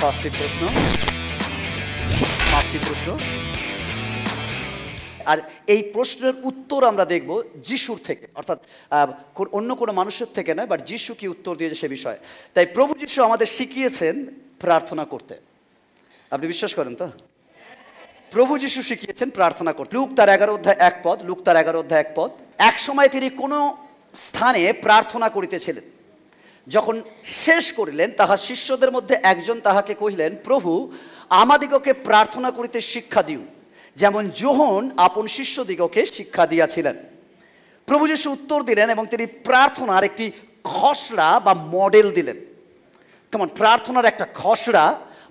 পাঁচটি প্রশ্ন আর এই প্রশ্নের উত্তর আমরা দেখব যিশুর থেকে, অর্থাৎ অন্য কোনো মানুষের থেকে নয়, বাট যিশু কি উত্তর দিয়েছে সে বিষয়ে। তাই প্রভু যিশু আমাদের শিখিয়েছেন প্রার্থনা করতে। আপনি বিশ্বাস করেন তো? প্রভু যিশু শিখিয়েছেন প্রার্থনা করতে। লুক তার 11 অধ্যায় 1 পদ। এক সময় তিনি কোনো স্থানে প্রার্থনা করিতেছিলেন, যখন শেষ করিলেন তাহার শিষ্যদের মধ্যে একজন তাহাকে কহিলেন, প্রভু, আমাদিগকে প্রার্থনা করিতে শিক্ষা দিও, যেমন যোহন আপন শিষ্যদিগকে শিক্ষা দিয়াছিলেন। প্রভু যিশু উত্তর দিলেন এবং তিনি প্রার্থনার একটি খসড়া বা মডেল দিলেন। কেমন প্রার্থনার একটা খসড়া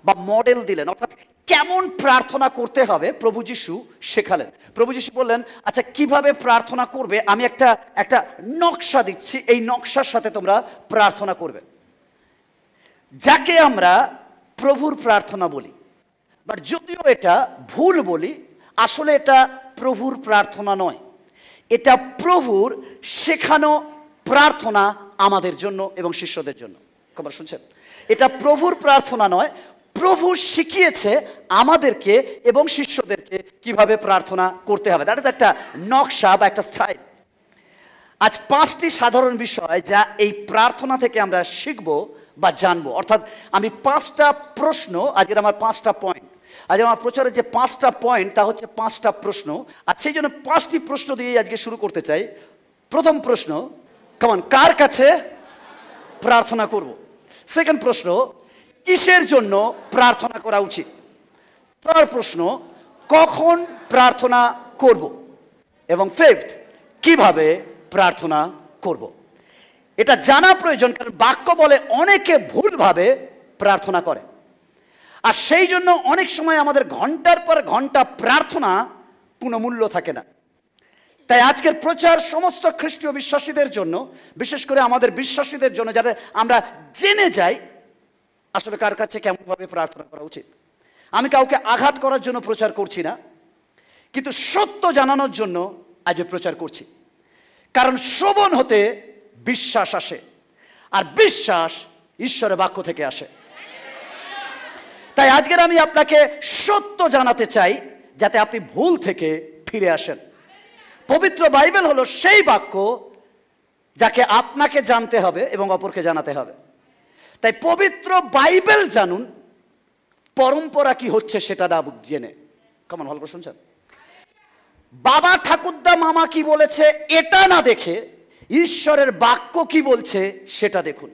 বা মডেল দিলেন, অর্থাৎ কেমন প্রার্থনা করতে হবে প্রভু যিশু শেখালেন। প্রভু যিশু বললেন, আচ্ছা কিভাবে প্রার্থনা করবে আমি একটা নকশা দিচ্ছি, এই নকশার সাথে তোমরা প্রার্থনা করবে। যাকে আমরা প্রভুর প্রার্থনা বলি, বাট যদিও এটা ভুল বলি, আসলে এটা প্রভুর প্রার্থনা নয়, এটা প্রভুর শেখানো প্রার্থনা আমাদের জন্য এবং শিষ্যদের জন্য। খবর শুনছেন? এটা প্রভুর প্রার্থনা নয়, প্রভু শিখিয়েছে আমাদেরকে এবং শিষ্যদেরকে কিভাবে প্রার্থনা করতে হবে। দ্যাট ইজ একটা নকশা বা একটা স্টাইল। আজ 5টি সাধারণ বিষয় যা এই প্রার্থনা থেকে আমরা শিখব বা জানবো, অর্থাৎ আমি 5টা প্রশ্ন, আজকের আমার 5টা পয়েন্ট, আজ আমার প্রচারের যে 5টা পয়েন্ট তা হচ্ছে 5টা প্রশ্ন। আর সেই জন্য 5টি প্রশ্ন দিয়ে আজকে শুরু করতে চাই। প্রথম প্রশ্ন, কেমন কার কাছে প্রার্থনা করব? সেকেন্ড প্রশ্ন, কিসের জন্য প্রার্থনা করা উচিত? থার্ড প্রশ্ন, কখন প্রার্থনা করব? এবং ফিফথ, কিভাবে প্রার্থনা করব? এটা জানা প্রয়োজন, কারণ বাক্য বলে অনেকে ভুলভাবে প্রার্থনা করে, আর সেই জন্য অনেক সময় আমাদের ঘন্টার পর ঘন্টা প্রার্থনা কোনো মূল্য থাকে না। তাই আজকের প্রচার সমস্ত খ্রিস্টীয় বিশ্বাসীদের জন্য, বিশেষ করে আমাদের বিশ্বাসীদের জন্য, যাতে আমরা জেনে যাই আসলে কার কাছে কেমনভাবে প্রার্থনা করা উচিত। আমি কাউকে আঘাত করার জন্য প্রচার করছি না, কিন্তু সত্য জানানোর জন্য আজ প্রচার করছি। কারণ শ্রবণ হতে বিশ্বাস আসে, আর বিশ্বাস ঈশ্বরের বাক্য থেকে আসে। তাই আজকের আমি আপনাকে সত্য জানাতে চাই, যাতে আপনি ভুল থেকে ফিরে আসেন। পবিত্র বাইবেল হলো সেই বাক্য যাকে আপনাকে জানতে হবে এবং অপরকে জানাতে হবে। তাই পবিত্র বাইবেল জানুন, পরম্পরা কি হচ্ছে সেটা না জেনে। কেমন ভালো করে শুনছেন? বাবা ঠাকুরদা মামা কি বলেছে এটা না দেখে ঈশ্বরের বাক্য কি বলছে সেটা দেখুন।